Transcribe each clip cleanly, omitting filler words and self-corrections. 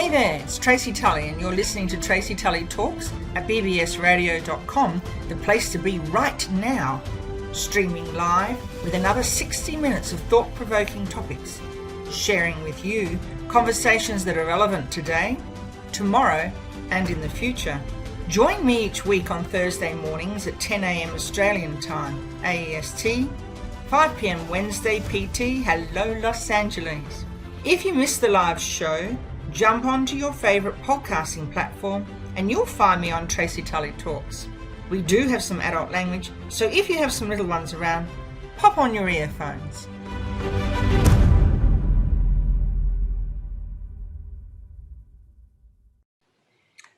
Hey there, it's Tracy Tully and you're listening to Tracy Tully Talks at bbsradio.com, the place to be right now. Streaming live with another 60 minutes of thought-provoking topics, sharing with you conversations that are relevant today, tomorrow and in the future. Join me each week on Thursday mornings at 10 a.m. Australian time, AEST, 5 p.m. Wednesday PT. Hello, Los Angeles. If you missed the live show, jump onto your favourite podcasting platform and you'll find me on Tracy Tully Talks. We do have some adult language, so if you have some little ones around, pop on your earphones.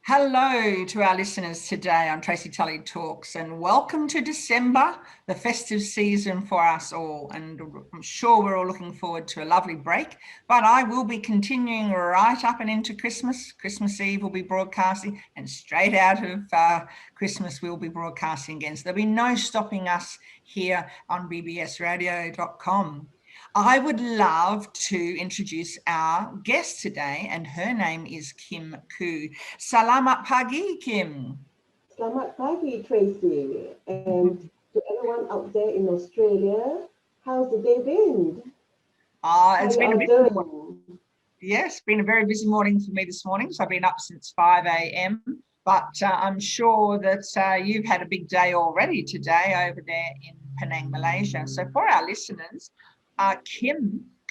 Hello to our listeners today on Tracy Tully Talks, and welcome to December, the festive season for us all. And I'm sure we're all looking forward to a lovely break, but I will be continuing right up and into Christmas. Christmas Eve will be broadcasting, and straight out of Christmas we'll be broadcasting again. So there'll be no stopping us here on bbsradio.com. I would love to introduce our guest today, and her name is Khoo. Selamat pagi, Kim. Selamat pagi, Tracy. And to everyone out there in Australia, how's the day been? It's been a busy morning. Yes, been a very busy morning for me this morning. So I've been up since 5 a.m. But I'm sure that you've had a big day already today over there in Penang, Malaysia. So for our listeners,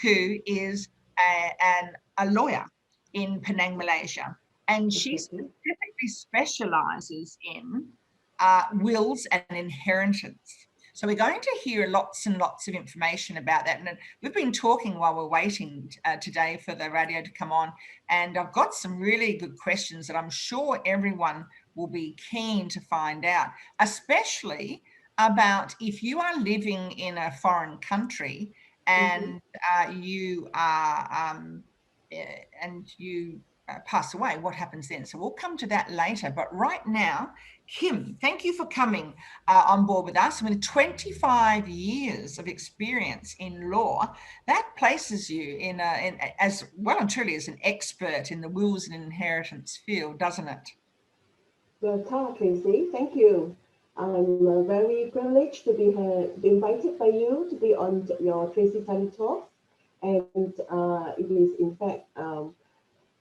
Khoo is a lawyer in Penang, Malaysia, and she specifically specialises in wills and inheritance. So we're going to hear lots and lots of information about that. And we've been talking while we're waiting today for the radio to come on, and I've got some really good questions that I'm sure everyone will be keen to find out, especially about if you are living in a foreign country and you pass away, what happens then? So we'll come to that later. But right now, Kim, thank you for coming on board with us. With 25 years of experience in law, that places you in as well and truly as an expert in the wills and inheritance field, doesn't it? Well, Tracy, thank you. I'm very privileged to be invited by you to be on your Tracy Tully Talk, and it is in fact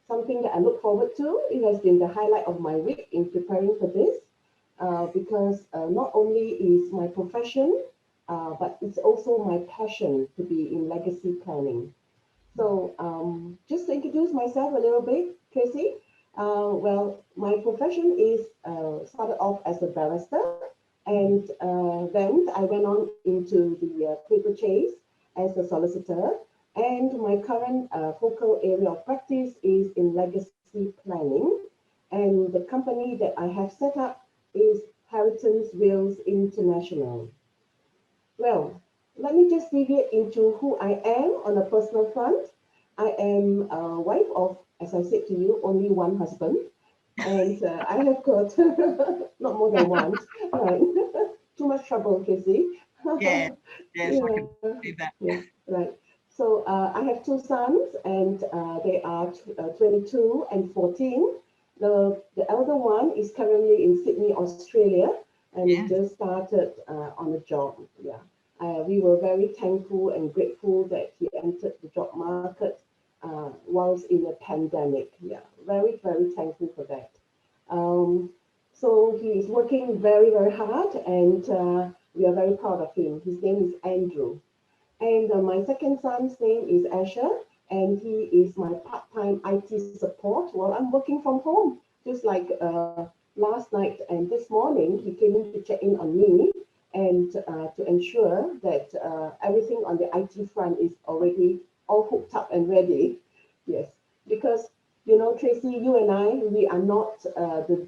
something that I look forward to. It has been the highlight of my week in preparing for this, because not only is my profession, but it's also my passion to be in legacy planning. So just to introduce myself a little bit, Tracy. Well, my profession is started off as a barrister, and then I went on into the paper chase as a solicitor. And my current focal area of practice is in legacy planning. And the company that I have set up is HERITANCE Wills International. Well, let me just deviate into who I am on a personal front. I am a wife of, as I said to you, only one husband. And I have got not more than one. Right. Too much trouble, Tracy. Yes, I can see that. Yes, right. So I have two sons, and they are 22 and 14. The elder one is currently in Sydney, Australia, and just started on a job. Yeah, we were very thankful and grateful that he entered the job market whilst in a pandemic. Yeah, very, very thankful for that. So he is working very, very hard, and we are very proud of him. His name is Andrew. And my second son's name is Asher, and he is my part-time IT support while I'm working from home. Just like last night and this morning, he came in to check in on me and to ensure that everything on the IT front is already all hooked up and ready. Yes, because, you know, Tracy, you and I, we are not the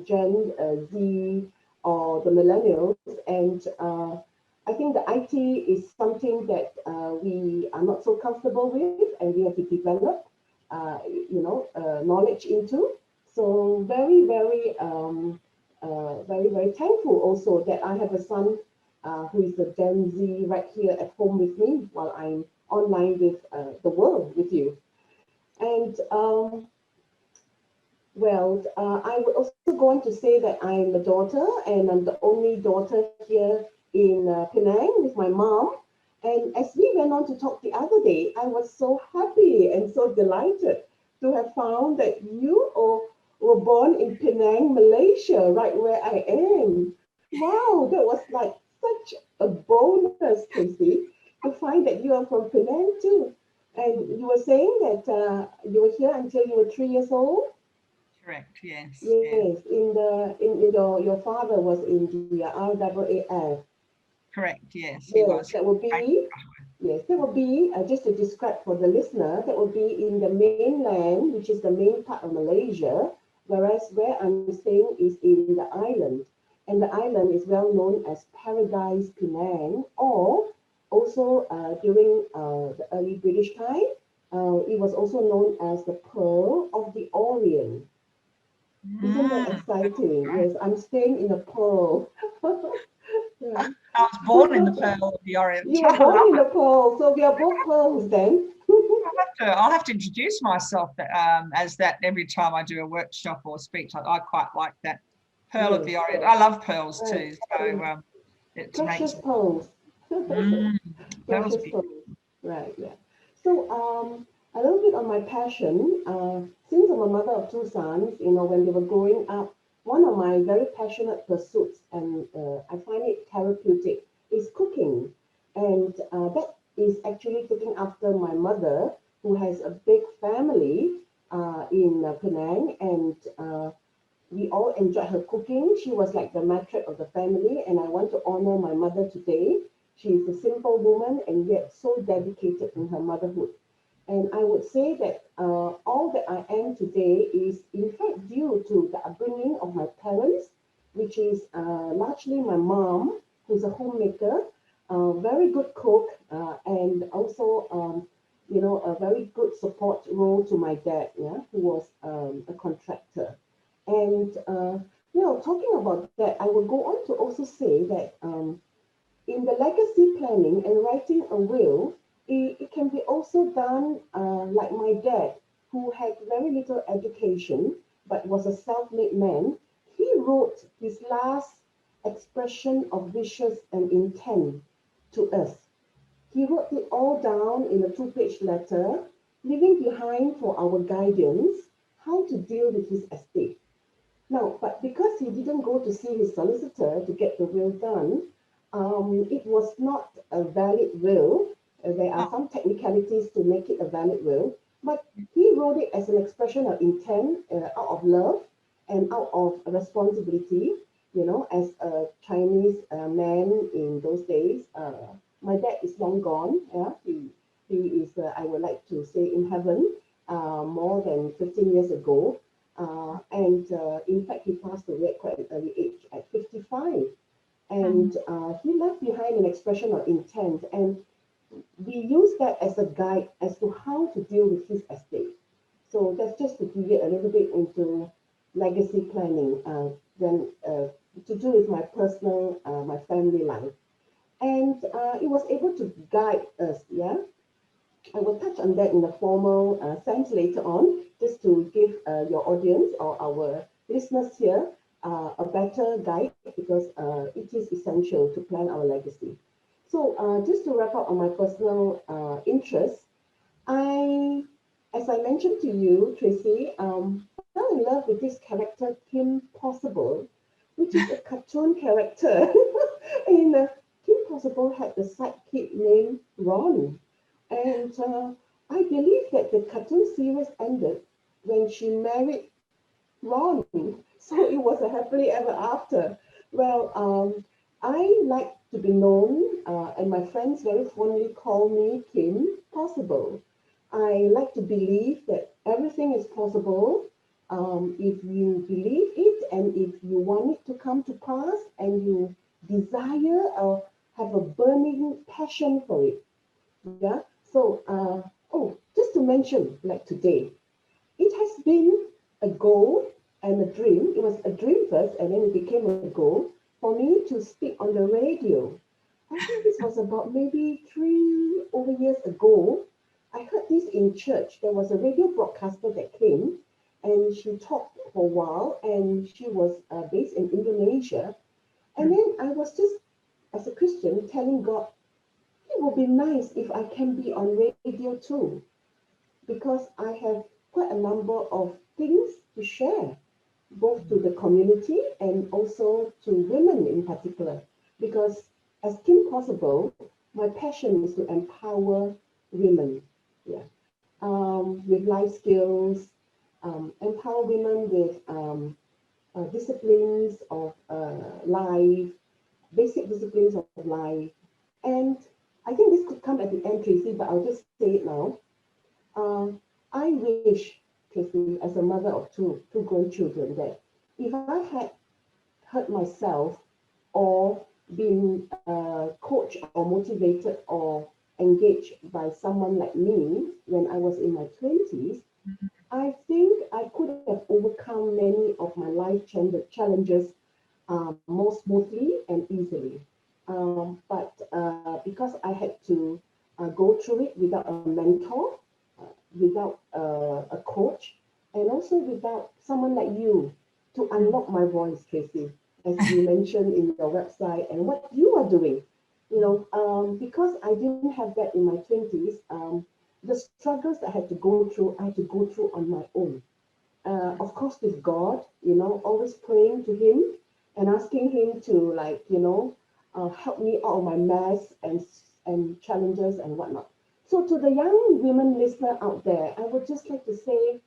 Gen Z or the millennials, and I think the IT is something that we are not so comfortable with, and we have to develop, knowledge into. So very, very, very thankful also that I have a son who is the Gen Z right here at home with me while I'm online with the world with you. And Well, I would also go on to say that I'm a daughter, and I'm the only daughter here in Penang with my mom. And as we went on to talk the other day, I was so happy and so delighted to have found that were born in Penang, Malaysia, right where I am. Wow, that was like such a bonus, Tracy, to find that you are from Penang too. And you were saying that you were here until you were 3 years old? Correct. Yes. Yeah. Yes, in your father was in the RAAF. Correct. Yes, he Yes, was. that would be yes, that would be just to describe for the listener. That would be in the mainland, which is the main part of Malaysia, whereas where I'm staying is in the island, and the island is well known as Paradise Penang, or also during the early British time, it was also known as the Pearl of the Orient. Isn't that Mm, exciting? right. Yes, I'm staying in a pearl. Yeah. I was born in the Pearl of the Orient. You were I born love in it. a pearl, so we are both pearls then. I'll have to introduce myself as that every time I do a workshop or speech. I quite like that Pearl of Yes, the Orient. I love pearls right. too, so Yeah. it makes Precious pearls. mm, pearls Precious be pearls. Right, yeah. So, a little bit on my passion. Since I'm a mother of two sons, when they were growing up, one of my very passionate pursuits, and I find it therapeutic, is cooking. And that is actually taking after my mother, who has a big family in Penang, and we all enjoyed her cooking. She was like the matriarch of the family, and I want to honor my mother today. She is a simple woman and yet so dedicated in her motherhood. And I would say that all that I am today is in fact due to the upbringing of my parents, which is largely my mom, who's a homemaker, a very good cook, and also, a very good support role to my dad, yeah, who was a contractor. And talking about that, I will go on to also say that in the legacy planning and writing a will, it can be also done like my dad, who had very little education but was a self-made man. He wrote his last expression of wishes and intent to us. He wrote it all down in a two-page letter, leaving behind for our guidance how to deal with his estate. Now, but because he didn't go to see his solicitor to get the will done, it was not a valid will. There are oh, some technicalities to make it a valid will, but he wrote it as an expression of intent, out of love and out of responsibility. As a Chinese man in those days, my dad is long gone. Yeah, he is. I would like to say in heaven, more than 15 years ago. And in fact, he passed away at quite an early age, at 55. And mm, he left behind an expression of intent. And we use that as a guide as to how to deal with his estate. So that's just to deviate a little bit into legacy planning, then to do with my personal, my family life. And it was able to guide us, yeah. I will touch on that in a formal sense later on, just to give your audience or our listeners here a better guide because it is essential to plan our legacy. So, just to wrap up on my personal interests, I, as I mentioned to you, Tracy, fell in love with this character, Kim Possible, which is a cartoon character. and Kim Possible had a sidekick named Ron. And I believe that the cartoon series ended when she married Ron. So it was a happily ever after. Well, I like to be known, and my friends very fondly call me Kim Possible. I like to believe that everything is possible if you believe it and if you want it to come to pass and you desire or have a burning passion for it. Yeah. So, just to mention, like today, it has been a goal and a dream. It was a dream first, and then it became a goal for me to speak on the radio. I think this was about maybe three over years ago. I heard this in church. There was a radio broadcaster that came, and she taught for a while, and she was based in Indonesia. And then I was just, as a Christian, telling God, it would be nice if I can be on radio too, because I have quite a number of things to share, both to the community and also to women in particular. Because as Kim Possible, my passion is to empower women, yeah, with life skills, empower women with disciplines of life, basic disciplines of life. And I think this could come at the end, Tracy, but I'll just say it now. I wish, Tracy, as a mother of two grown children, that if I had hurt myself or been coached or motivated or engaged by someone like me when I was in my 20s, I think I could have overcome many of my life challenges more smoothly and easily. But because I had to go through it without a mentor, without a coach, and also without someone like you to unlock my voice, Tracy, as you mentioned in your website and what you are doing. Because I didn't have that in my 20s, the struggles that I had to go through, I had to go through on my own. Of course, with God, always praying to Him and asking Him to, like, help me out of my mess and challenges and whatnot. So, to the young women listener out there, I would just like to say,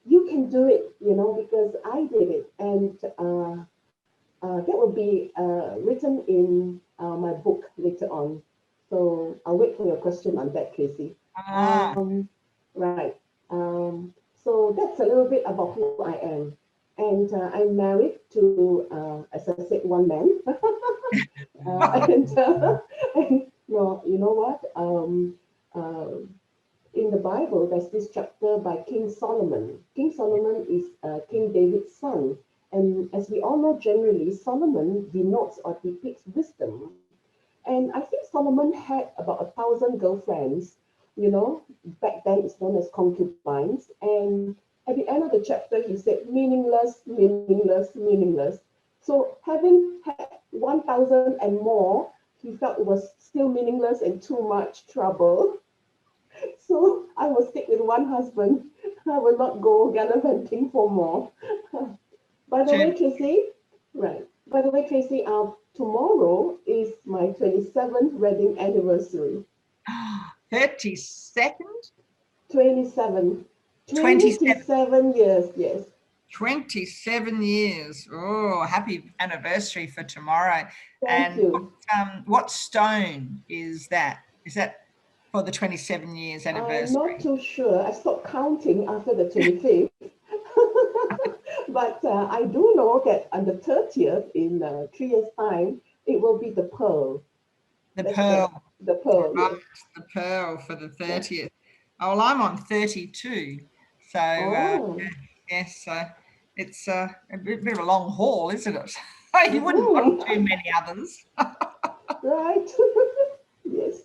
you can do it, because I did it, and that will be written in my book later on. So I'll wait for your question on that, Tracy. Ah, Right. So that's a little bit about who I am. And I'm married to, as I said, one man. And well, you know what? In the Bible, there's this chapter by King Solomon. King Solomon is King David's son. And as we all know, generally, Solomon denotes or depicts wisdom. And I think Solomon had about 1,000 girlfriends. Back then it's known as concubines. And at the end of the chapter, he said, meaningless, meaningless, meaningless. So having had 1,000 and more, he felt it was still meaningless and too much trouble. So I will stick with one husband. I will not go gallivanting for more. By the way, Jim. Tracy, right. By the way, Tracy, tomorrow is my 27th wedding anniversary. 32nd? 27. 27. 27 years, yes. 27 years. Oh, happy anniversary for tomorrow. Thank And you. what stone is that? Is that for the 27 years I'm not anniversary? too sure. I stopped counting after the 25th. But I do know that on the 30th, in 3 years' time, it will be the pearl. The That's the, pearl. the pearl, Right, yes. the pearl for the Yeah. 30th. Oh, well, I'm on 32. So, Oh. yes, it's a bit of a long haul, isn't it? You wouldn't want too Mm-hmm. many others. Right. Yes.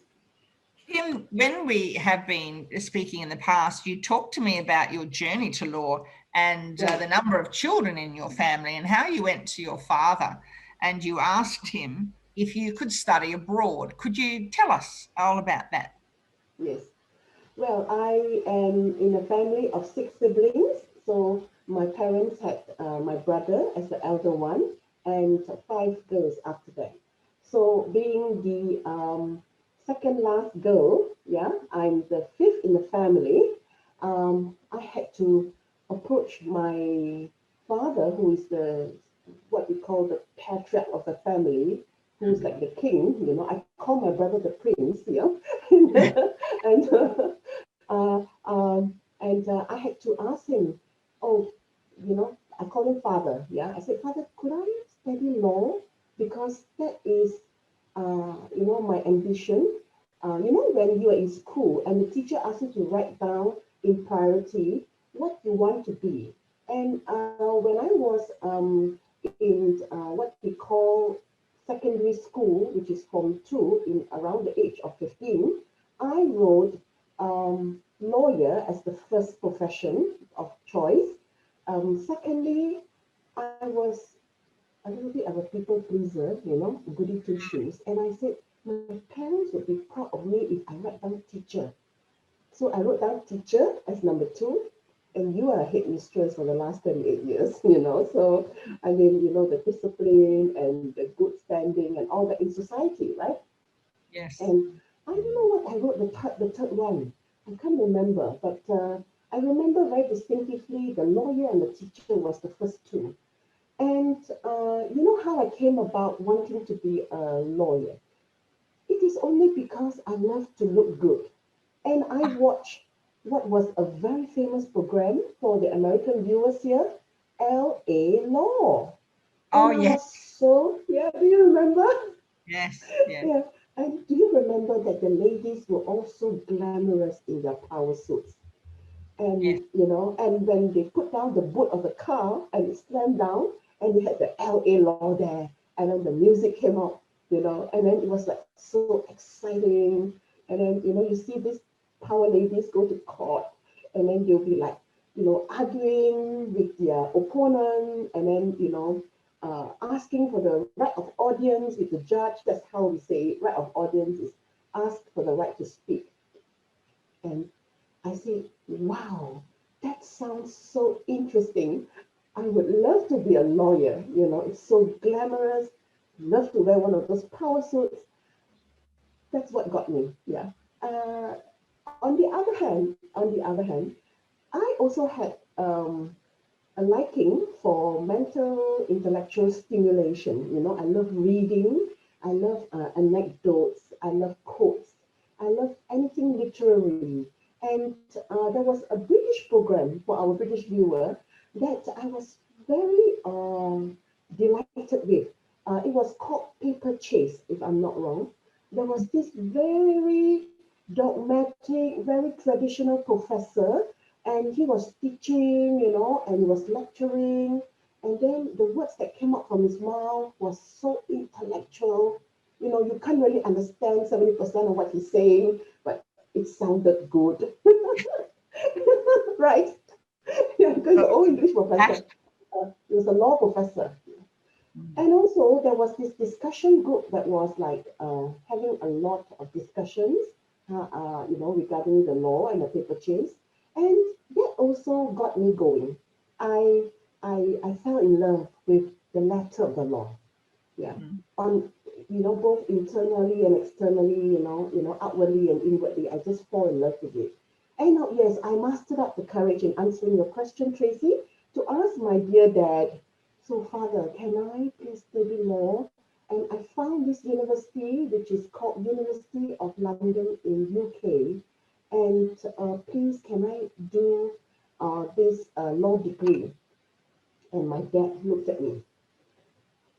Kim, when we have been speaking in the past, you talked to me about your journey to law and Right. the number of children in your family and how you went to your father and you asked him if you could study abroad. Could you tell us all about that? Yes. Well, I am in a family of six siblings. So my parents had my brother as the elder one and five girls after that. So being the second last girl, yeah, I'm the fifth in the family. I had to approach my father, who is the what we call the patriarch of the family, who's like the king. I call my brother the prince, and I had to ask him, oh, I call him father. Yeah, I said, Father, could I study law? Because that is, my ambition. When you are in school and the teacher asks you to write down in priority what you want to be. And when I was in what we call secondary school, which is Form 2, in around the age of 15, I wrote lawyer as the first profession of choice. Secondly, I was a little bit of a people pleaser, goody two shoes. And I said, my parents would be proud of me if I write down teacher. So I wrote down teacher as number two. And you are a headmistress for the last 38 years, So, I mean, the discipline and the good standing and all that in society, right? Yes. And I don't know what I wrote the third one. I can't remember, but I remember very distinctively the lawyer and the teacher was the first two. And you know how I came about wanting to be a lawyer? It is only because I love to look good. And I watched what was a very famous program for the American viewers here, LA Law. Oh, And I yes. was so, yeah, do you remember? Yes. Yes. Yeah. And do you remember that the ladies were also glamorous in their power suits? Yes. And when they put down the boot of the car and it slammed down, and you had the LA Law there, and then the music came out, and then it was like so exciting. And then, you see these power ladies go to court, and then they'll be like, arguing with their opponent, and then, asking for the right of audience with the judge. That's how we say it. Right of audience is ask for the right to speak. And I said, wow, that sounds so interesting. I would love to be a lawyer. It's so glamorous. Love to wear one of those power suits. That's what got me. Yeah. Uh, on the other hand, I also had a liking for mental intellectual stimulation. I love reading. I love anecdotes. I love quotes. I love anything literary. And there was a British program for our British viewer that I was very delighted with. It was called Paper Chase, if I'm not wrong. There was this very dogmatic, very traditional professor, and he was teaching, and he was lecturing. And then the words that came out from his mouth was so intellectual. You can't really understand 70% of what he's saying, but it sounded good. Right? Yeah, because the old English professor, he was a law professor. And also, there was this discussion group that was like having a lot of discussions, regarding the law and the paper chase. And that also got me going. I, I fell in love with the letter of the law. Yeah. On, both internally and externally, outwardly and inwardly, I just fall in love with it. And now, yes, I mustered up the courage in answering your question, Tracy, to ask my dear dad, so, Father, can I please study law? And I found this university, which is called University of London in UK. And please, can I do this law degree? And my dad looked at me.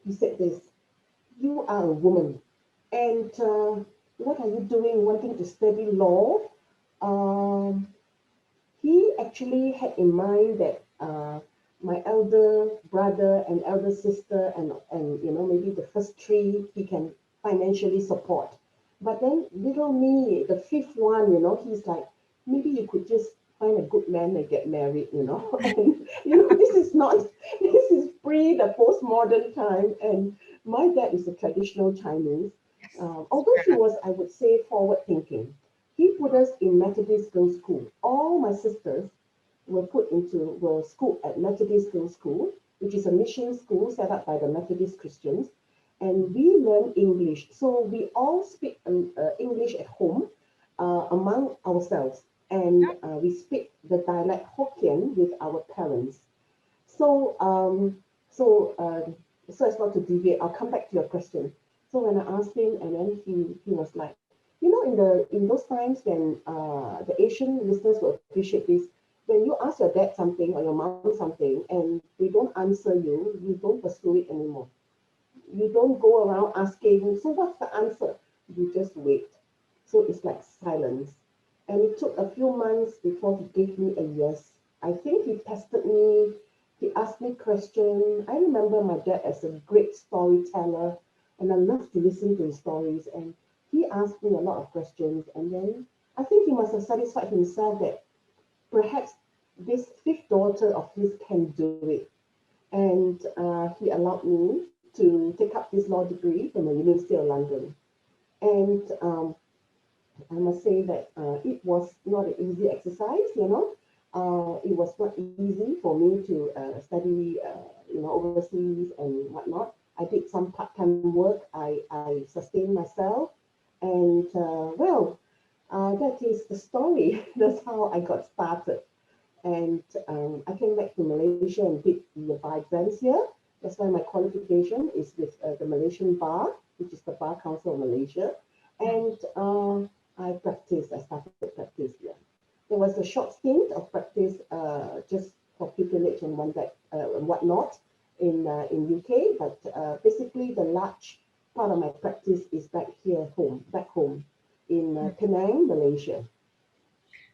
He said this, you are a woman. And what are you doing wanting to study law? Um, he actually had in mind that my elder brother and elder sister and maybe the first three he can financially support. But then little me, the fifth one, he's like, maybe you could just find a good man and get married, and this is not, this is pre the postmodern time. And my dad is a traditional Chinese, although he was, I would say, forward thinking. He put us in Methodist Girls' School. All my sisters were schooled at Methodist Girls' School, which is a mission school set up by the Methodist Christians. And we learn English. So we all speak English at home among ourselves. And we speak the dialect Hokkien with our parents. So, so as not to deviate, I'll come back to your question. So when I asked him, and then he was like, in those times when the Asian listeners will appreciate this, when you ask your dad something or your mom something and they don't answer you, you don't pursue it anymore. You don't go around asking, so what's the answer? You just wait. So it's like silence. And it took a few months before he gave me a yes. I think he tested me. He asked me questions. I remember my dad as a great storyteller, and I love to listen to his stories. And he asked me a lot of questions. And then I think he must have satisfied himself that perhaps this fifth daughter of his can do it. And he allowed me to take up this law degree from the University of London. And I must say that it was not an easy exercise, you know. It was not easy for me to study, overseas and whatnot. I did some part-time work. I sustained myself. And that is the story. That's how I got started. And I came back to Malaysia and did the bar exams here. That's why my qualification is with the Malaysian Bar, which is the Bar Council of Malaysia. And I started practice here. There was a short stint of practice just for pupillage and whatnot in UK, but basically the large part of my practice is back home in Penang, Malaysia.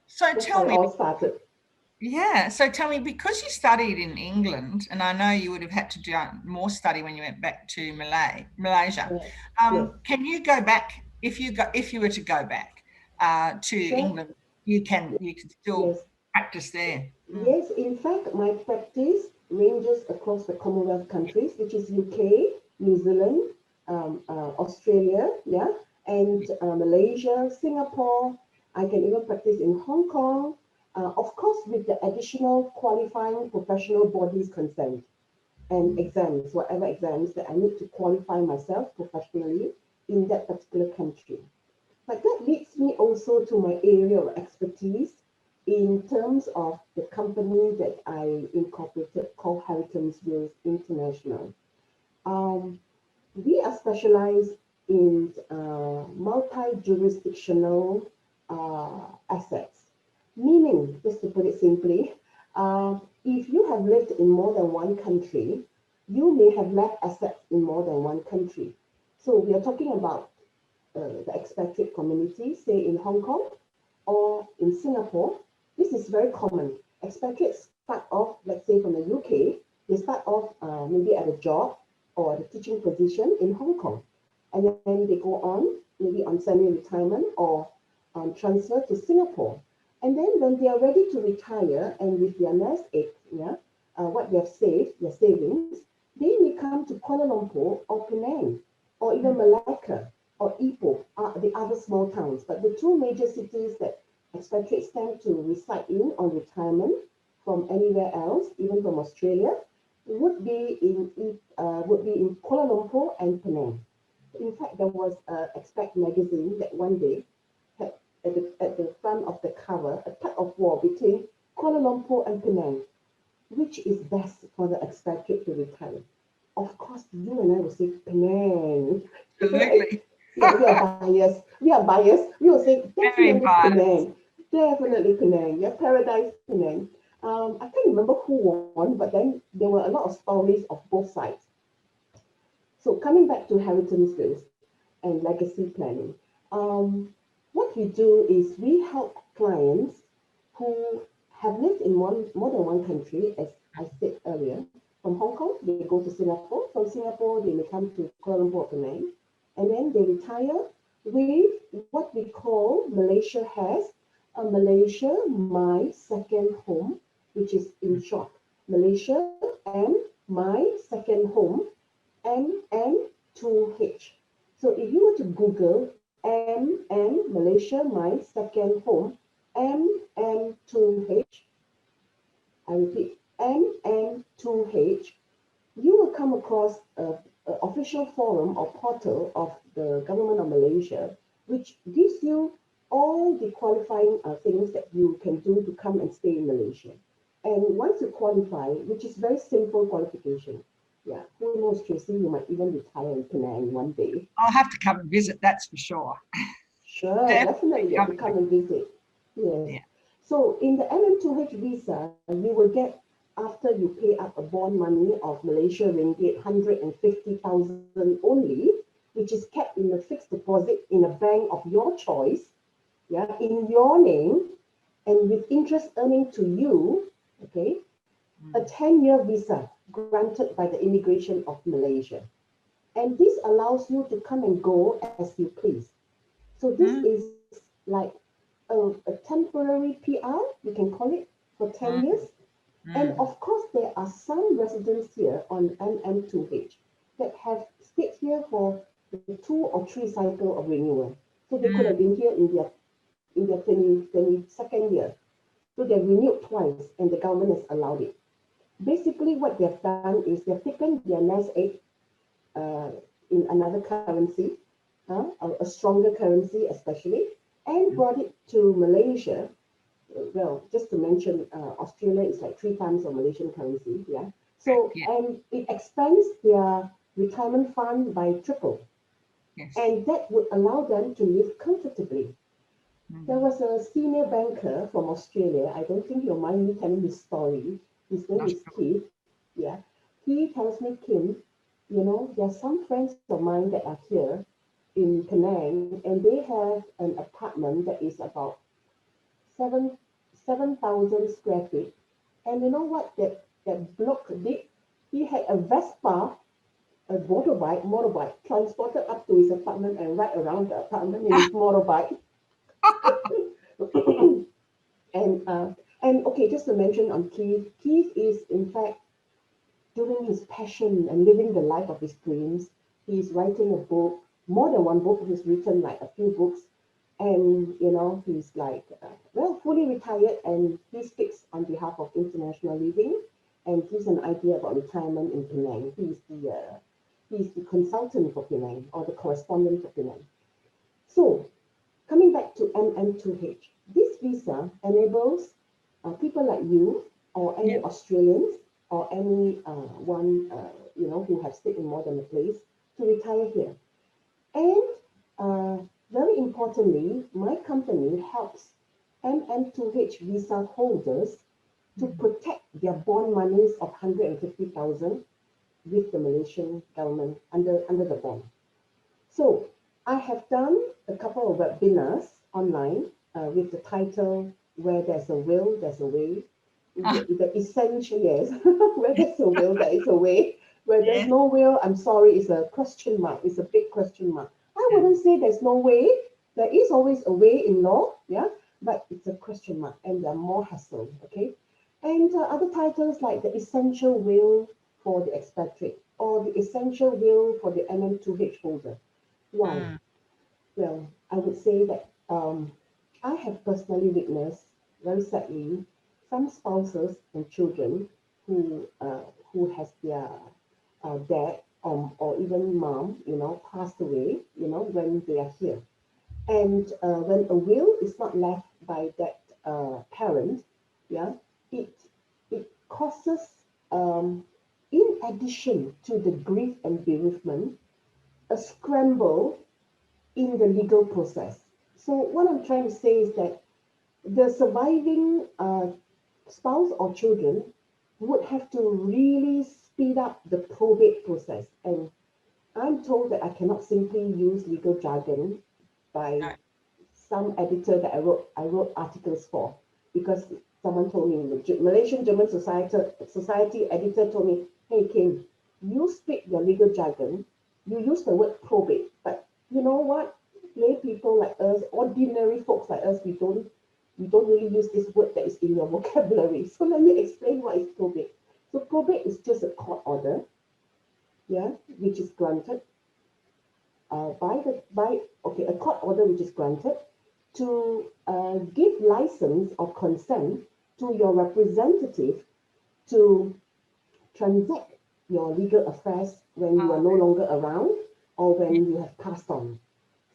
So That's tell how me, it all started. yeah. So tell me, because you studied in England, and I know you would have had to do more study when you went back to Malaysia. Yes. Can you go back if you were to go back to England? You can still practice there. Yes, in fact, my practice ranges across the Commonwealth countries, which is UK, New Zealand, Australia, yeah, and Malaysia, Singapore. I can even practice in Hong Kong, of course, with the additional qualifying professional bodies consent and exams, whatever exams that I need to qualify myself professionally in that particular country. But that leads me also to my area of expertise in terms of the company that I incorporated called HERITANCE International. We are specialized in multi-jurisdictional assets, meaning, just to put it simply, if you have lived in more than one country, you may have left assets in more than one country. So we are talking about the expatriate community, say in Hong Kong or in Singapore. This is very common. Expatriates start off, let's say from the UK, they start off maybe at a job or at a teaching position in Hong Kong. And then they go on, maybe on semi-retirement or transfer to Singapore. And then when they are ready to retire and with their nest egg, what they have saved, their savings, they may come to Kuala Lumpur or Penang or even Malacca or Ipoh, the other small towns. But the two major cities that expatriates tend to reside in on retirement from anywhere else, even from Australia, would be in Kuala Lumpur and Penang. In fact, there was an Expat magazine that one day had at the front of the cover a tug of war between Kuala Lumpur and Penang. Which is best for the expatriate to retire? Of course, you and I will say Penang. Absolutely. Yeah, we are biased. We will say definitely Penang. Definitely Penang. Yeah, Paradise Penang. I can't remember who won, but then there were a lot of stories of both sides. So coming back to HERITANCE wills and legacy planning, what we do is we help clients who have lived in more than one country, as I said earlier. From Hong Kong, they go to Singapore. From Singapore, they may come to Kuala Lumpur, Penang, and then they retire with what we call, Malaysia has a Malaysia My Second Home, which is in short, Malaysia and My Second Home, MM2H. So if you were to Google MM Malaysia My Second Home, MM2H, I repeat, MM2H, you will come across an official forum or portal of the government of Malaysia, which gives you all the qualifying things that you can do to come and stay in Malaysia. And once you qualify, which is very simple qualification, yeah, who knows, Tracy, you might even retire in Penang one day. I'll have to come and visit, that's for sure. Sure, definitely you have to come and visit. Yes. Yeah. So in the MM2H visa, you will get, after you pay up a bond money of Malaysia ringgit 150,000 only, which is kept in a fixed deposit in a bank of your choice, yeah, in your name, and with interest earning to you, okay, a 10-year visa granted by the immigration of Malaysia. And this allows you to come and go as you please. So this is like a temporary PR, you can call it, for 10 years. And of course, there are some residents here on MM2H that have stayed here for the 2 or 3 cycle of renewal. So they could have been here in their 22nd year. So they've renewed twice and the government has allowed it. Basically, what they've done is they've taken their nest egg in another currency, a stronger currency especially, and brought it to Malaysia. Well, just to mention, Australia is like 3 times of Malaysian currency, yeah. So, and it expands their retirement fund by triple. Yes. And that would allow them to live comfortably. There was a senior banker from Australia. I don't think you'll mind me telling his story. His name is Keith. Yeah. He tells me, Kim, you know, there are some friends of mine that are here in Penang, and they have an apartment that is about 7,000 square feet. And you know what that bloke did? He had a Vespa, a motorbike, transported up to his apartment and ride around the apartment in his motorbike. And okay, just to mention on Keith, Keith is in fact doing his passion and living the life of his dreams. He's writing a book, more than one book. He's written like a few books, and you know he's like well, fully retired, and he speaks on behalf of international living and gives an idea about retirement in Penang. He's the consultant for Penang or the correspondent for Penang. So coming back to MM2H, this visa enables people like you or any Australians or any you know who have stayed in more than a place to retire here. And very importantly, my company helps MM2H visa holders to protect their bond monies of 150,000 with the Malaysian government under the bond. So I have done a couple of webinars online with the title "Where There's a Will, There's a Way." The essential, yes, where there's a will, there is a way. Where there's no will, I'm sorry, it's a question mark. It's a big question mark. I wouldn't say there's no way. There is always a way in law, yeah, but it's a question mark, and there are more hassle, okay? And other titles like the essential will for the expatriate or the essential will for the MM2H holder. Why? Well, I would say that I have personally witnessed, very sadly, some spouses and children who has their dad or even mom, you know, passed away, you know, when they are here. And when a will is not left by that parent, yeah, it causes, in addition to the grief and bereavement, a scramble in the legal process. So what I'm trying to say is that the surviving spouse or children would have to really speed up the probate process. And I'm told that I cannot simply use legal jargon by some editor that I wrote articles for, because someone told me, the Malaysian German Society editor told me, hey Kim, you speak your legal jargon, you use the word probate, but you know what? Lay people like us, ordinary folks like us, we don't really use this word that is in your vocabulary. So let me explain what is probate. So probate is just a court order, yeah, which is granted a court order which is granted to give license or consent to your representative to transact your legal affairs when you are no longer around or when you have passed on.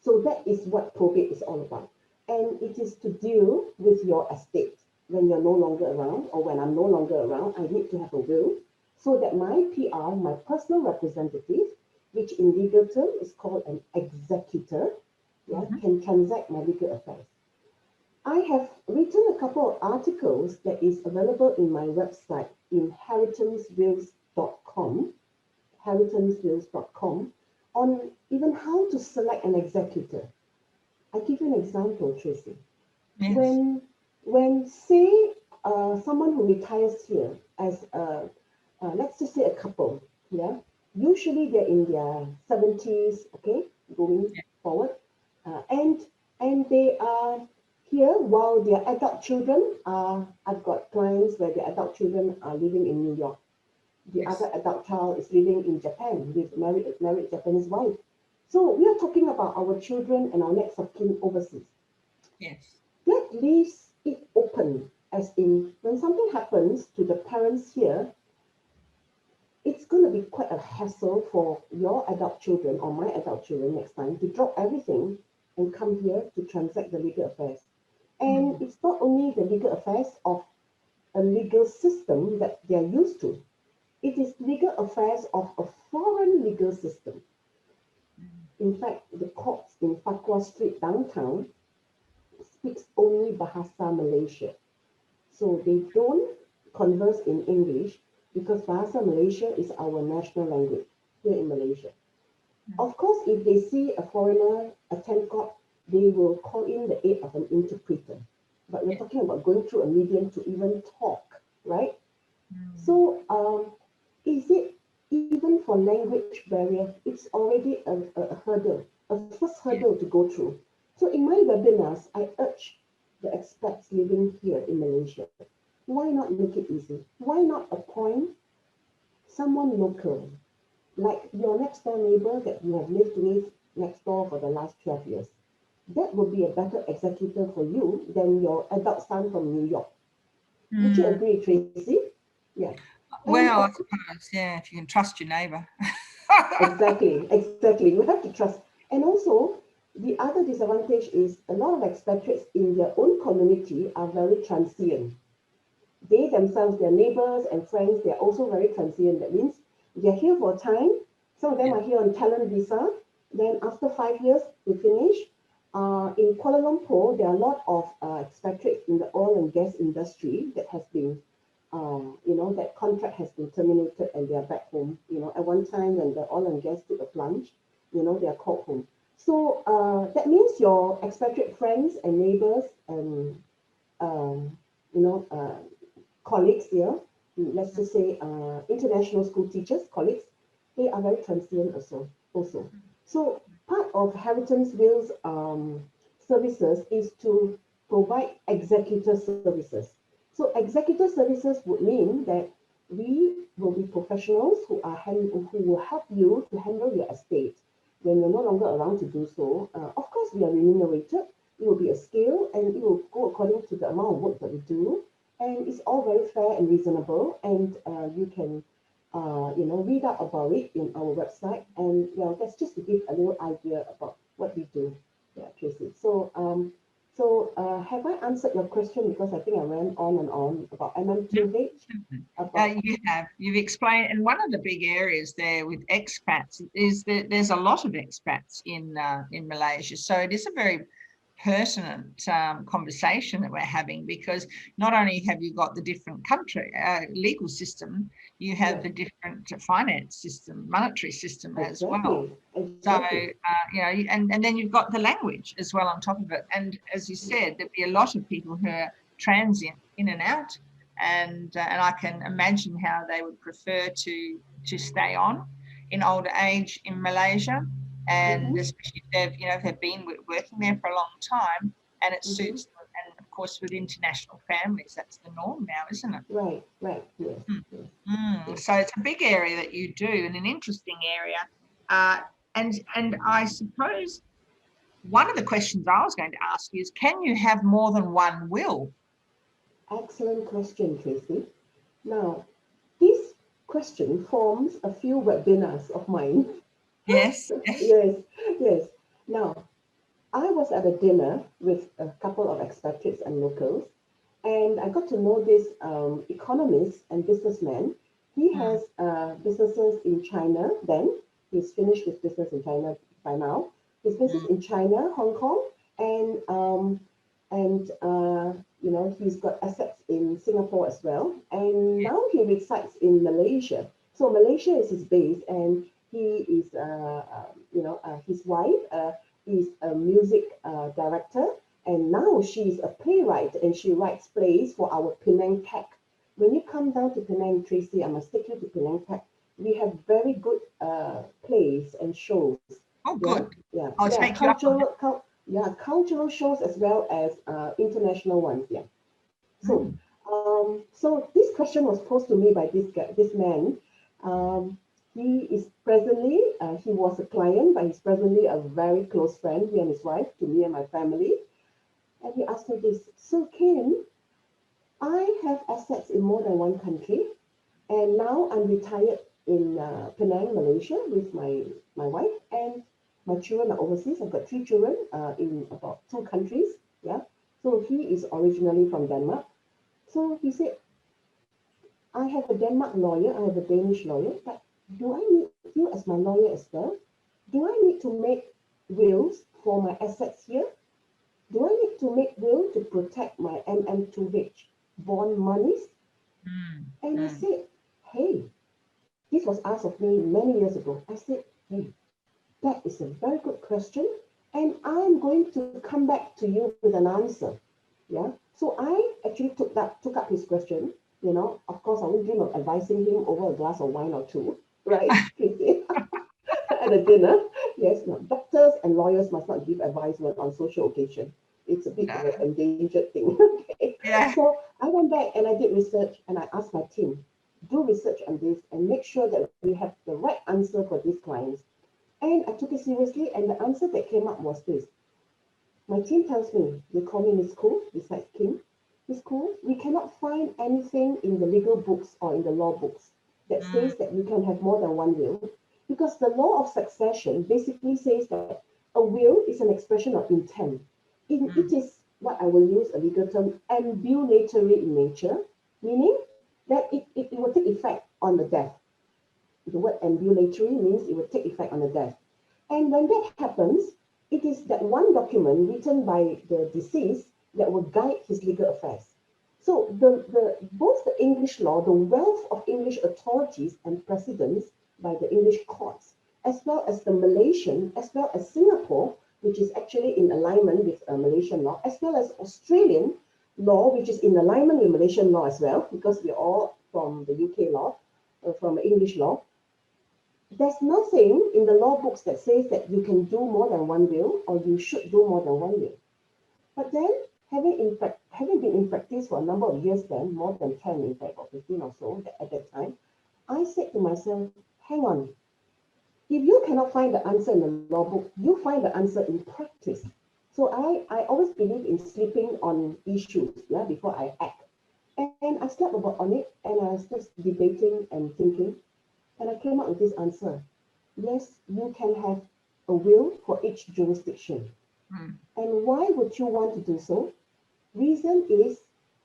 So that is what probate is all about. And it is to deal with your estate when you're no longer around or when I'm no longer around. I need to have a will so that my PR, my personal representative, which in legal term is called an executor, can transact my legal affairs. I have written a couple of articles that is available in my website in heritancewills.com on even how to select an executor. I give you an example, Tracy. Yes. When say someone who retires here as let's just say a couple, yeah. Usually they're in their 70s, okay, going forward, and they are here, while their adult children are, I've got clients where their adult children are living in New York. The Yes. other adult child is living in Japan with married Japanese wife. So we are talking about our children and our next of kin overseas. Yes. That leaves it open, as in when something happens to the parents here, it's going to be quite a hassle for your adult children or my adult children next time to drop everything and come here to transact the legal affairs. And it's not only the legal affairs of a legal system that they are used to, it is legal affairs of a foreign legal system. In fact, the courts in Fakwa Street downtown speaks only Bahasa Malaysia. So they don't converse in English because Bahasa Malaysia is our national language here in Malaysia. Of course, if they see a foreigner attend court, they will call in the aid of an interpreter. But we're talking about going through a medium to even talk, right? So is it even for language barrier? It's already a hurdle, a first hurdle to go through. So in my webinars, I urge the expats living here in Malaysia, why not make it easy? Why not appoint someone local, like your next door neighbor that you have lived with next door for the last 12 years? That would be a better executor for you than your adult son from New York. Would you agree, Tracy? Yeah. Well, I suppose, yeah, if you can trust your neighbour. Exactly. We have to trust. And also, the other disadvantage is a lot of expatriates in their own community are very transient. They themselves, their neighbors and friends, they're also very transient. That means they're here for a time. Some of them are here on talent visa. Then after 5 years, they finish. In Kuala Lumpur, there are a lot of expatriates in the oil and gas industry that has been that contract has been terminated and they are back home. At one time when the oil and gas took a plunge, they are called home. So that means your expatriate friends and neighbors and colleagues here, let's just say international school teachers, colleagues, they are very transient also. So part of HERITANCE Will's services is to provide executor services. So executor services would mean that we will be professionals who will help you to handle your estate when you're no longer around to do so. Of course, we are remunerated. It will be a scale, and it will go according to the amount of work that we do. And it's all very fair and reasonable. And you can, read up about it in our website. And that's just to give a little idea about what we do. Yeah, Tracy. So have I answered your question? Because I think I ran on and on about MM2H. You have. You've explained, and one of the big areas there with expats is that there's a lot of expats in Malaysia. So it is a very pertinent conversation that we're having, because not only have you got the different country legal system, you have the different finance system, monetary system as well. So and then you've got the language as well on top of it. And as you said, there'd be a lot of people who are transient in and out, and I can imagine how they would prefer to stay on in older age in Malaysia. And especially if they've been working there for a long time and it suits them. And of course, with international families, that's the norm now, isn't it? Right, yes. So it's a big area that you do, and an interesting area. And I suppose one of the questions I was going to ask you is, can you have more than one will? Excellent question, Tracy. Now, this question forms a few webinars of mine. Yes. Yes. Now, I was at a dinner with a couple of expatriates and locals, and I got to know this economist and businessman. He has businesses in China then. He's finished his business in China by now. His business in China, Hong Kong, and he's got assets in Singapore as well. And now he resides in Malaysia. So Malaysia is his base, and he is, his wife is a music director, and now she's a playwright, and she writes plays for our Penang Pack. When you come down to Penang, Tracy, I must take you to Penang Pack. We have very good plays and shows. Oh, good. Yeah. I'll take you up on that. yeah, cultural shows as well as international ones. Yeah. So, Mm. so this question was posed to me by this guy, this man. He is presently, he was a client, but he's presently a very close friend, he and his wife, to me and my family. And he asked me this, so Kim, I have assets in more than one country, and now I'm retired in Penang, Malaysia, with my wife, and my children are overseas. I've got three children in about two countries. Yeah. So he is originally from Denmark. So he said, I have a Denmark lawyer, I have a Danish lawyer, but do I need you as my lawyer as well? Do I need to make wills for my assets here? Do I need to make will to protect my MM2H bond monies? Mm. And I Mm. said, hey, this was asked of me many years ago. I said, hey, that is a very good question, and I'm going to come back to you with an answer. Yeah. So I actually took up his question. You know, of course, I wouldn't dream of advising him over a glass of wine or two, right? Tracy? At a dinner. Yes, no. Doctors and lawyers must not give advice when on social occasion. It's a bit of No. an endangered thing. Okay. Yeah. So I went back and I did research and I asked my team, do research on this and make sure that we have the right answer for these clients. And I took it seriously, and the answer that came up was this. My team tells me, they call me Miss Khoo, besides Kim. Miss Khoo, we cannot find anything in the legal books or in the law books that Mm. says that you can have more than one will, because the law of succession basically says that a will is an expression of intent. It Mm. is what I will use a legal term, ambulatory in nature, meaning that it will take effect on the death. The word ambulatory means it will take effect on the death. And when that happens, it is that one document written by the deceased that will guide his legal affairs. So both the English law, the wealth of English authorities and precedents by the English courts, as well as the Malaysian, as well as Singapore, which is actually in alignment with Malaysian law, as well as Australian law, which is in alignment with Malaysian law as well, because we're all from the UK law, from English law. There's nothing in the law books that says that you can do more than one will or you should do more than one will. But then, having been in practice for a number of years then, more than 10 in fact, or 15 or so at that time, I said to myself, hang on, if you cannot find the answer in the law book, you find the answer in practice. So I always believe in sleeping on issues, yeah, before I act. And I slept about on it and I was just debating and thinking, and I came up with this answer. Yes, you can have a will for each jurisdiction. Mm. And why would you want to do so? Reason is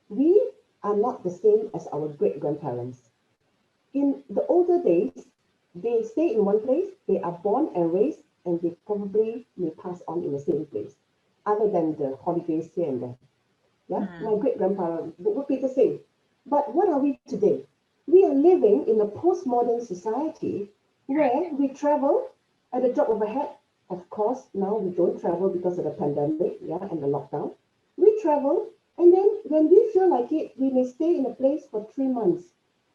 we are not the same as our great grandparents. In the older days, they stay in one place, they are born and raised, and they probably may pass on in the same place, other than the holidays here and there. Yeah, my Mm. great grandparents would be the same. But what are we today? We are living in a postmodern society Right. where we travel at the drop of a hat. Of course, now we don't travel because of the pandemic, yeah, and the lockdown. We travel, and then when we feel like it, we may stay in a place for 3 months.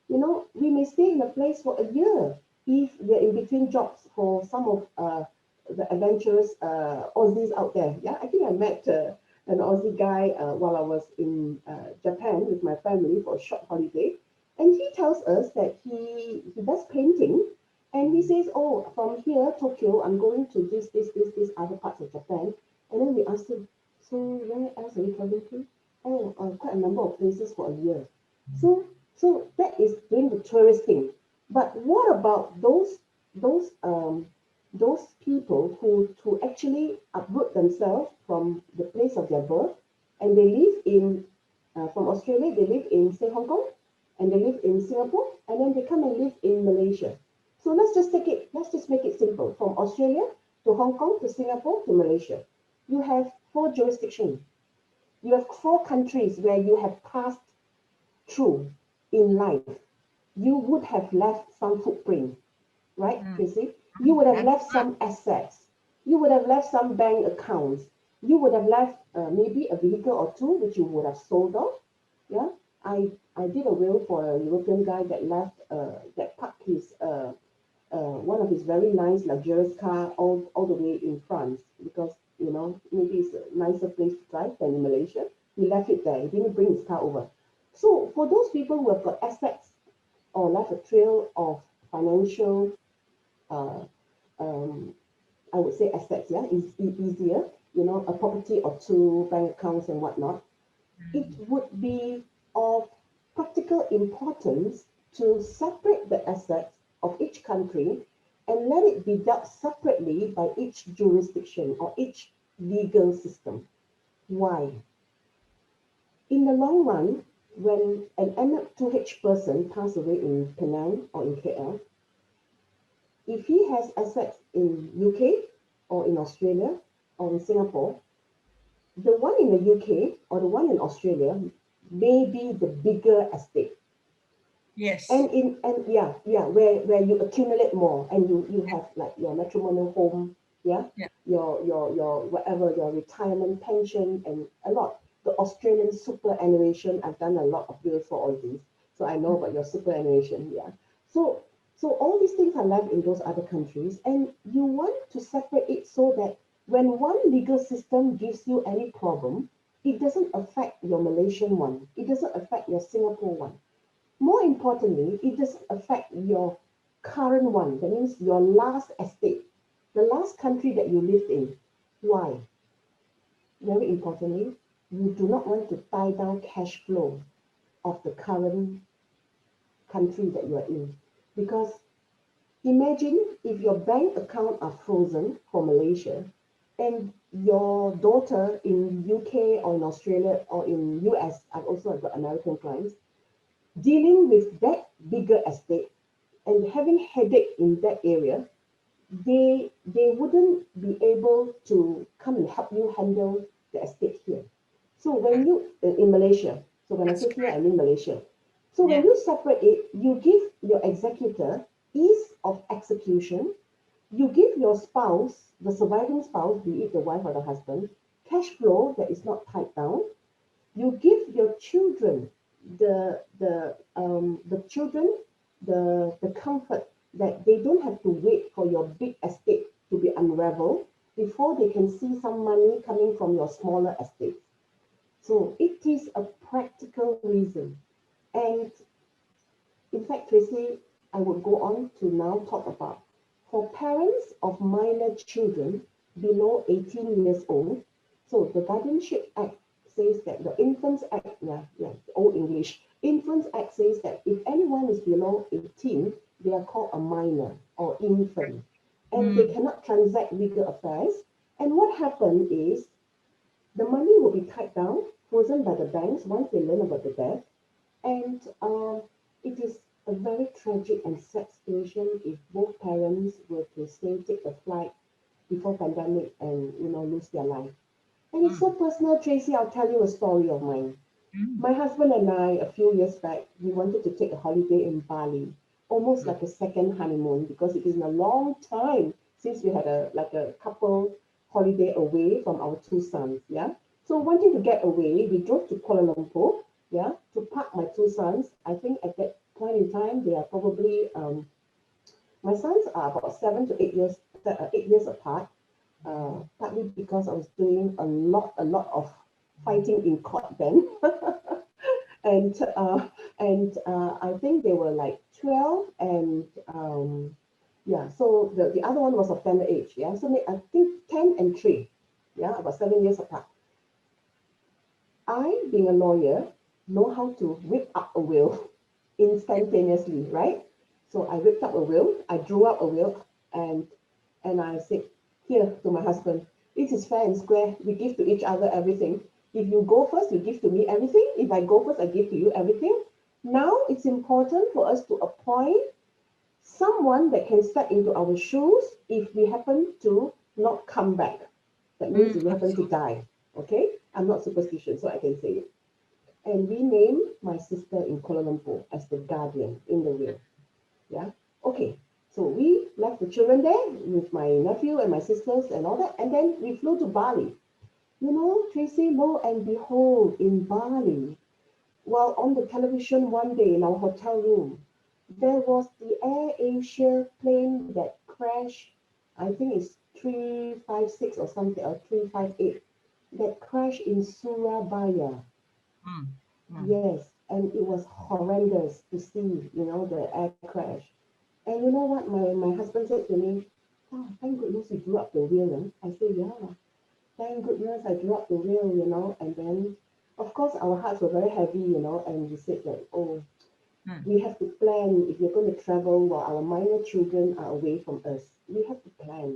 You know, we may stay in a place for a year if we're in between jobs for some of the adventurous Aussies out there. Yeah, I think I met an Aussie guy while I was in Japan with my family for a short holiday. And he tells us that he does painting and he says, oh, from here, Tokyo, I'm going to this other parts of Japan. And then we asked him, so where else are you traveling to? Oh, quite a number of places for a year. So, so that is doing the tourist thing. But what about those those people who actually uproot themselves from the place of their birth and they live in from Australia, they live in say Hong Kong, and they live in Singapore, and then they come and live in Malaysia. So let's just make it simple. From Australia to Hong Kong to Singapore to Malaysia, you have four jurisdictions. You have four countries where you have passed through in life. You would have left some footprint, right, Mm. Tracy? You Mm. would have left Absolutely. some assets. You would have left some bank accounts. You would have left maybe a vehicle or two, which you would have sold off. Yeah, I did a will for a European guy that left that parked his one of his very nice luxurious car all the way in France because you know, maybe it's a nicer place to drive than in Malaysia. He left it there. He didn't bring his car over. So for those people who have got assets or left a trail of financial, uh, um, I would say assets, yeah, is easier, you know, a property or two, bank accounts and whatnot. It would be of practical importance to separate the assets of each country and let it be dealt separately by each jurisdiction or each legal system. Why? In the long run, when an M2H person passes away in Penang or in KL, if he has assets in UK or in Australia or in Singapore, the one in the UK or the one in Australia may be the bigger estate. Yes. And yeah, where you accumulate more and you have like your matrimonial home, yeah, Yeah. your whatever, your retirement pension and a lot. The Australian superannuation, I've done a lot of bills for all these, so I know about your superannuation, yeah. So all these things are left in those other countries, and you want to separate it so that when one legal system gives you any problem, it doesn't affect your Malaysian one, it doesn't affect your Singapore one. More importantly, it doesn't affect your current one. That means your last estate, the last country that you lived in. Why? Very importantly, you do not want to tie down cash flow of the current country that you are in. Because imagine if your bank account are frozen for Malaysia and your daughter in UK or in Australia or in US, I've also got American clients, dealing with that bigger estate and having headache in that area, they wouldn't be able to come and help you handle the estate here. So when you in Malaysia, so when I That's say here, I correct. mean Malaysia. So when Yeah. you separate it, you give your executor ease of execution. You give your spouse, the surviving spouse, be it the wife or the husband, cash flow that is not tied down. You give your children the children the comfort that they don't have to wait for your big estate to be unraveled before they can see some money coming from your smaller estate. So it is a practical reason. And in fact, Tracy, I would go on to now talk about for parents of minor children below 18 years old. So the Guardianship Act says that the Infants Act, Old English, Infants Act says that if anyone is below 18, they are called a minor or infant, and they Mm. cannot transact legal affairs. And what happened is the money will be tied down, frozen by the banks once they learn about the death, and it is a very tragic and sad situation if both parents were to say take a flight before pandemic and lose their life. And it's so Mm. personal, Tracy. I'll tell you a story of mine. Mm. My husband and I, a few years back, we wanted to take a holiday in Bali, almost Mm. like a second honeymoon, because it is a long time since we had a couple holiday away from our two sons. Yeah. So wanting to get away, we drove to Kuala Lumpur. Yeah, to park my two sons. I think at that point in time, they are probably my sons are about 8 years apart. Partly because I was doing a lot of fighting in court then. And I think they were like 12 and yeah, so the other one was of tender age, yeah. So I think 10 and 3, yeah, about 7 years apart. I, being a lawyer, know how to whip up a will instantaneously, right? So I whipped up a will, I drew up a will, and I said, here to my husband, this is fair and square. We give to each other everything. If you go first, you give to me everything. If I go first, I give to you everything. Now it's important for us to appoint someone that can step into our shoes if we happen to not come back. That means Mm. if we happen to Absolutely. die. Okay? I'm not superstitious, so I can say it. And we named my sister in Kuala Lumpur as the guardian in the will. Yeah. Okay. So we left the children there with my nephew and my sisters and all that, and then we flew to Bali. Tracy, lo and behold, in Bali, while on the television one day in our hotel room, there was the Air Asia plane that crashed. I think it's 356 or something, or 358, that crashed in Surabaya. Mm. Mm. Yes, and it was horrendous to see, the air crash. And you know what? My husband said to me, "Oh, thank goodness you drew up the will." I said, "Yeah, thank goodness I drew up the will." And then, of course, our hearts were very heavy. And we said that, oh, Mm. we have to plan if you're going to travel while our minor children are away from us. We have to plan.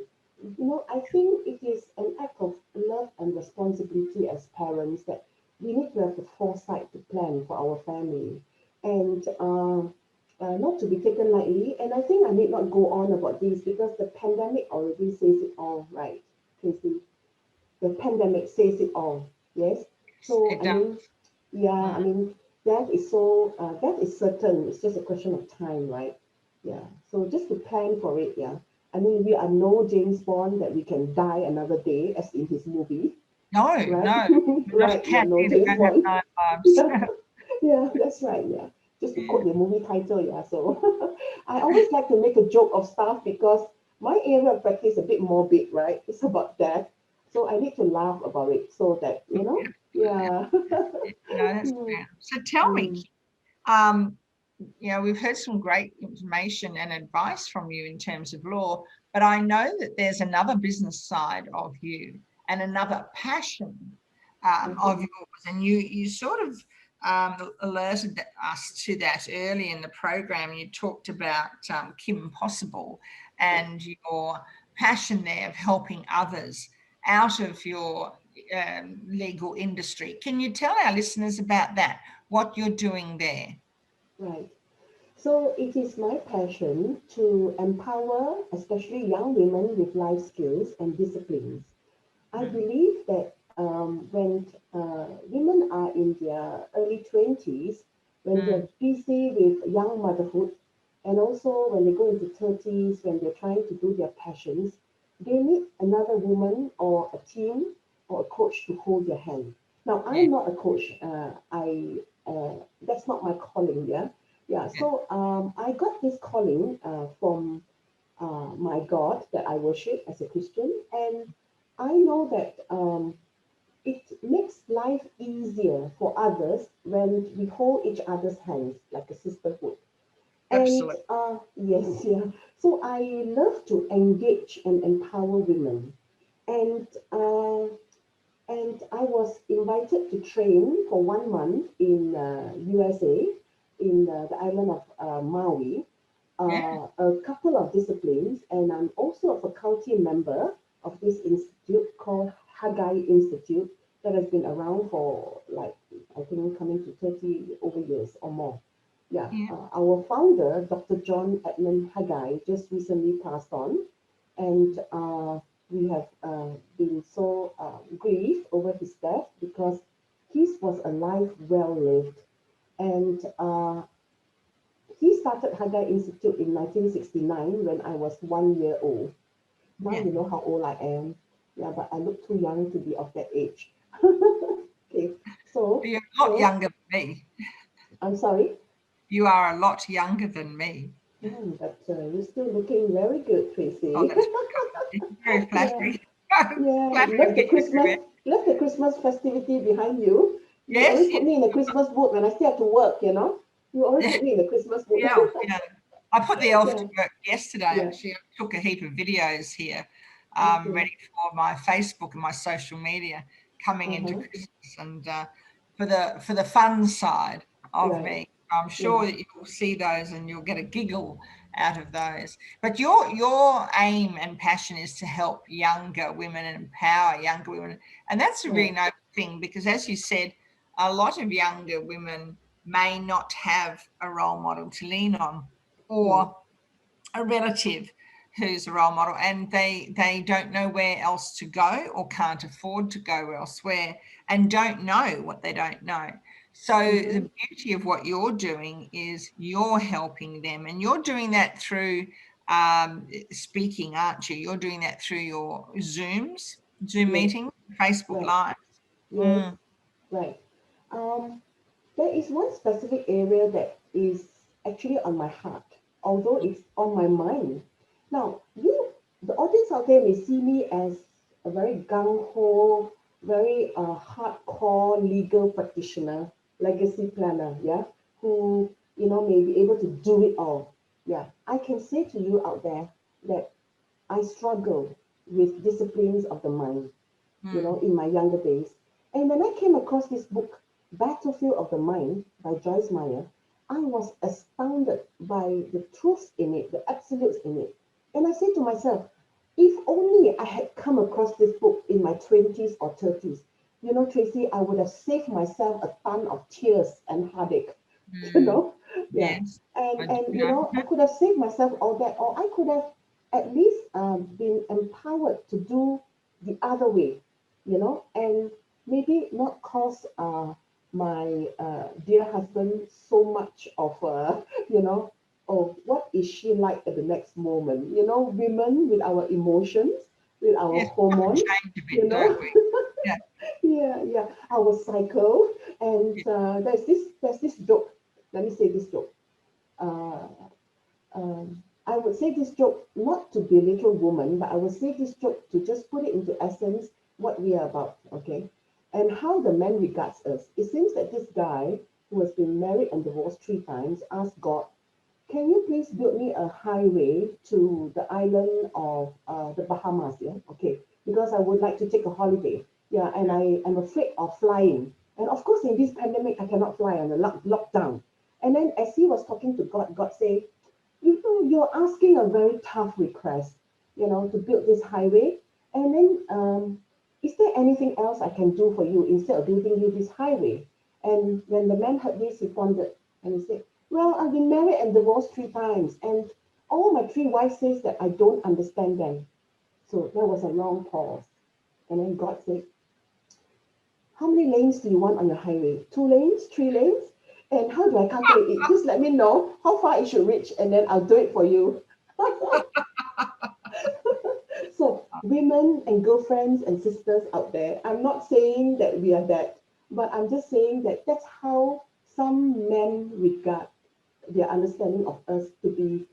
I think it is an act of love and responsibility as parents that we need to have the foresight to plan for our family and not to be taken lightly. And I think I need not go on about this because the pandemic already says it all, right, Tracy? The pandemic says it all. Yes. So It I does. mean, yeah, Mm. I mean that is certain. It's just a question of time, right? Yeah. So just to plan for it. Yeah. I mean, we are no James Bond that we can die another day, as in his movie, No, right? no, we're not a Right. We are cat no either. We James don't have Bond. 9 lives. Yeah. Yeah. That's right. Yeah. Just to quote the movie title. Yeah. So I always like to make a joke of stuff because my area of practice is a bit morbid, right? It's about death. So I need to laugh about it so that, Absolutely. yeah. No, that's Mm, fair. So tell me, mm, um, we've heard some great information and advice from you in terms of law, but I know that there's another business side of you and another passion of mhm. yours, and you sort of alerted us to that early in the program. You talked about Kim Possible Yeah. and your passion there of helping others out of your legal industry. Can you tell our listeners about that, what you're doing there? Right. So it is my passion to empower, especially young women with life skills and disciplines. I Mm. believe that when women are in their early 20s, when Mm. they're busy with young motherhood, and also when they go into 30s, when they're trying to do their passions, they need another woman or a team or a coach to hold their hand. Now, Yeah, I'm not a coach. That's not my calling. Yeah, yeah. yeah, So I got this calling from my God that I worship as a Christian, and I know that it makes life easier for others when we hold each other's hands like a sisterhood. And absolutely. yes, yeah. So I love to engage and empower women, and I was invited to train for 1 month in USA, in the island of Maui, Yeah, a couple of disciplines, and I'm also a faculty member of this institute called Haggai Institute that has been around for like I think coming to 30 over years or more. Yeah, yeah, our founder, Dr. John Edmund Haggai, just recently passed on, and we have been so grieved over his death because his was a life well lived, and he started Haggai Institute in 1969 when I was 1 year old. Now yeah. you know how old I am. Yeah, but I look too young to be of that age. Okay, so You're a lot so younger than me. I'm sorry. You are a lot younger than me. But you're still looking very good, Oh, Tracy. that's very Yeah, flattering. yeah. Flattering, everywhere. Love the Christmas festivity behind you. You Yes, always yes. put me in the Christmas mood when I still have to work. You always put me in the Christmas mood. Yeah, yeah. I put the elf to Yeah, work yesterday, yeah. actually. I took a heap of videos here, Okay. ready for my Facebook and my social media coming into Uh-huh. Christmas, and for the fun side of Right. me. I'm Yeah. sure that you'll see those and you'll get a giggle out of those. But your aim and passion is to help younger women and empower younger women. And that's a really Right. noble thing because, as you said, a lot of younger women may not have a role model to lean on Right. or a relative who's a role model, and they don't know where else to go or can't afford to go elsewhere and don't know what they don't know. So Mm-hmm. the beauty of what you're doing is you're helping them, and you're doing that through speaking, aren't you? You're doing that through your Zoom Yes. meetings, Facebook Right. Live. Yes. Mm. Right. Um, there is one specific area that is actually on my heart, although it's on my mind. Now, the audience out there may see me as a very gung-ho, very hardcore legal practitioner, legacy planner, yeah, who, may be able to do it all. Yeah, I can say to you out there that I struggle with disciplines of the mind, in my younger days. And when I came across this book, Battlefield of the Mind by Joyce Meyer, I was astounded by the truths in it, the absolutes in it. And I said to myself, if only I had come across this book in my 20s or 30s, Tracy, I would have saved myself a ton of tears and heartache, you Mm. know? Yeah. Yes. I could have saved myself all that, or I could have at least been empowered to do the other way, and maybe not cause my dear husband so much of, oh, what is she like at the next moment? Women with our emotions, with our Yes, we often hormones, change a you bit, know, don't we? Yeah. yeah, our cycle. And Yeah. there's this joke. Let me say this joke. Uh, I would say this joke not to belittle women, but I would say this joke to just put it into essence what we are about, okay? And how the man regards us. It seems that this guy who has been married and divorced 3 times asked God, can you please build me a highway to the island of the Bahamas? Yeah, okay. Because I would like to take a holiday. Yeah, and I am afraid of flying. And of course, in this pandemic, I cannot fly on the lockdown. And then as he was talking to God, God said, you're asking a very tough request, to build this highway. And then, is there anything else I can do for you instead of building you this highway? And when the man heard this, he pondered and he said, well, I've been married and divorced 3 times, and all my 3 wives says that I don't understand them. So there was a long pause. And then God said, how many lanes do you want on your highway? 2 lanes, 3 lanes? And how do I calculate it? Just let me know how far it should reach, and then I'll do it for you. So, women and girlfriends and sisters out there, I'm not saying that we are that, but I'm just saying that that's how some men regard their understanding of us to be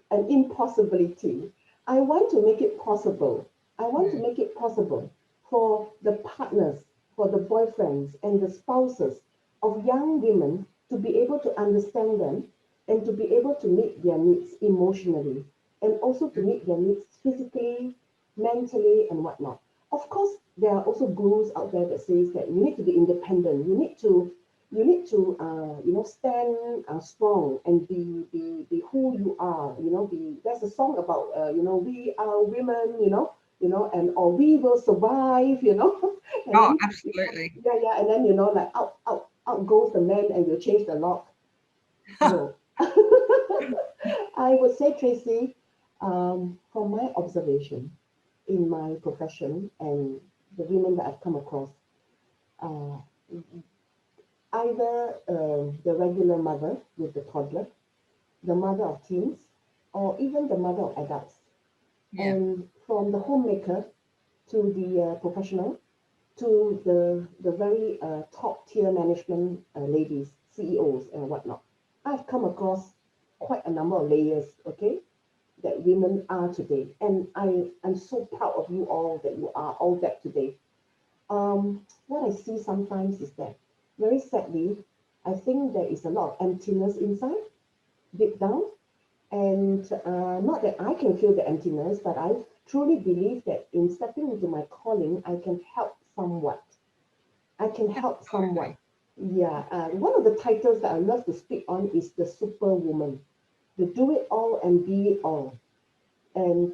an impossibility. I want to make it possible. I want to Mm. make it possible for the partners, for the boyfriends and the spouses of young women to be able to understand them and to be able to meet their needs emotionally and also to meet their needs physically, mentally, and whatnot. Of course, there are also gurus out there that says that you need to be independent. You need to stand strong and be who you are. There's a song about we are women. And or we will survive. And Oh, then absolutely. yeah, and then like out goes the man and will change the lock. No, I would say, Tracy, from my observation in my profession and the women that I've come across, uh, either the regular mother with the toddler, the mother of teens, or even the mother of adults. Yeah. And from the homemaker to the professional to the very top tier management ladies, CEOs, and whatnot. I've come across quite a number of layers, okay, that women are today. And I am so proud of you all that you are all that today. What I see sometimes is that, very sadly, I think there is a lot of emptiness inside, deep down. And not that I can feel the emptiness, but I truly believe that in stepping into my calling, I can help somewhat. I can help somewhat. Absolutely. Yeah. One of the titles that I love to speak on is the superwoman, the do it all and be it all. And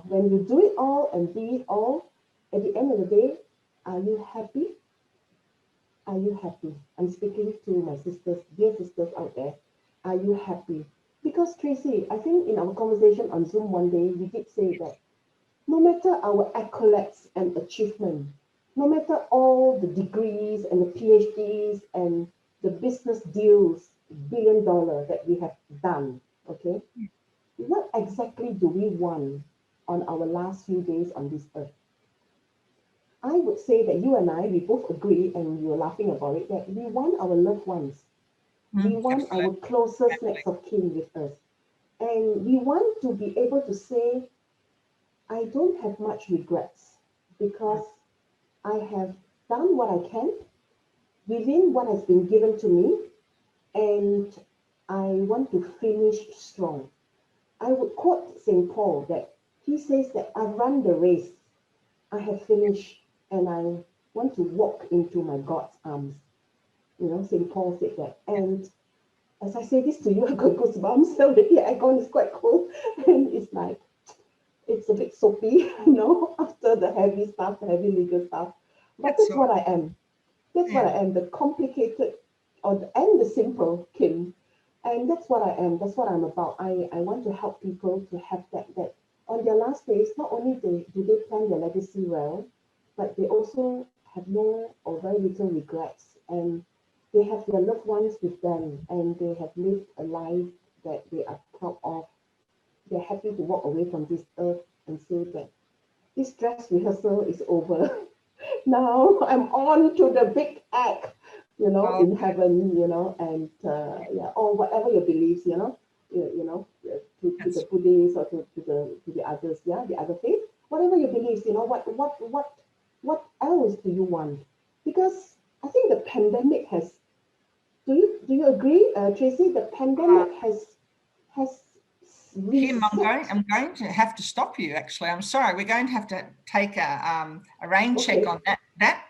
when you do it all and be it all, at the end of the day, are you happy? Are you happy? I'm speaking to my sisters, dear sisters out there. Are you happy? Because Tracy, I think in our conversation on Zoom one day, we did say that no matter our accolades and achievement, no matter all the degrees and the PhDs and the business deals, $1 billion that we have done, okay, what exactly do we want on our last few days on this earth? I would say that you and I, we both agree, and we were laughing about it, that we want our loved ones. We Mm. want our Absolutely. closest next Absolutely. of kin with us. And we want to be able to say, I don't have much regrets because I have done what I can within what has been given to me, and I want to finish strong. I would quote St. Paul that he says that I've run the race, I have finished, and I want to walk into my God's arms. St. Paul said that. And as I say this to you, I got goosebumps. So the aircon is quite cold, and it's a bit soapy, after the heavy stuff, the heavy legal stuff. But that's what I am. That's what I am, the complicated and the simple Kim. And that's what I am. That's what I'm about. I want to help people to have that on their last days, not only do they plan their legacy well, but they also have no or very little regrets. And they have their loved ones with them, and they have lived a life that they are proud of. They're happy to walk away from this earth and say that this dress rehearsal is over. Now I'm on to the big act, in heaven, and or whatever your beliefs, to the Buddhists or to the others, the other faith, whatever your beliefs, what else do you want? Because I think the pandemic has. Do you agree, Tracy? The pandemic has. Kim, I'm going to have to stop you. Actually, I'm sorry. We're going to have to take a rain check on that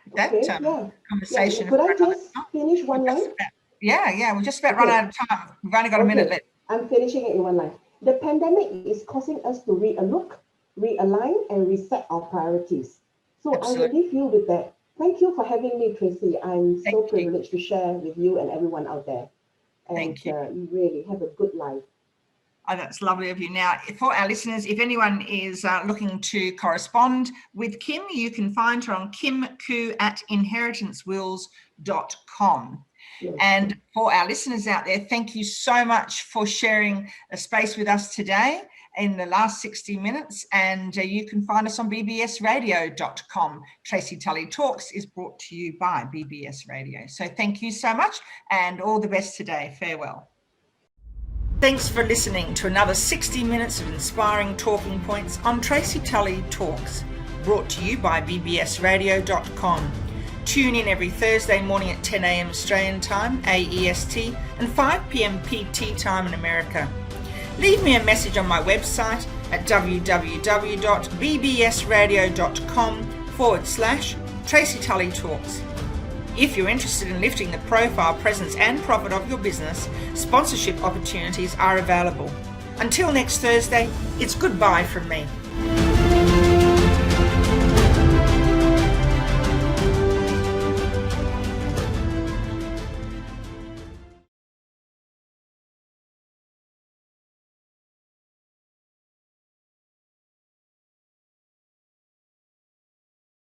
conversation. Could I just finish one line? We're just about run out of time. We've only got a minute left. I'm finishing it in one line. The pandemic is causing us to relook, realign, and reset our priorities. So Absolutely. I will leave you with that. Thank you for having me, Tracy. I'm so privileged to share with you and everyone out there. And Thank you. You really have a good life. Oh, that's lovely of you. Now, for our listeners, if anyone is looking to correspond with Kim, you can find her on Khoo at inheritanceWills.com. Yes. And for our listeners out there, thank you so much for sharing a space with us today in the last 60 minutes. And you can find us on bbsradio.com. Tracy Tully Talks is brought to you by BBS Radio. So thank you so much and all the best today. Farewell. Thanks for listening to another 60 minutes of inspiring talking points on Tracy Tully Talks, brought to you by bbsradio.com. Tune in every Thursday morning at 10 a.m. Australian time, AEST, and 5 p.m. PT time in America. Leave me a message on my website at www.bbsradio.com/Tracy Tully Talks. If you're interested in lifting the profile, presence and profit of your business, sponsorship opportunities are available. Until next Thursday, it's goodbye from me.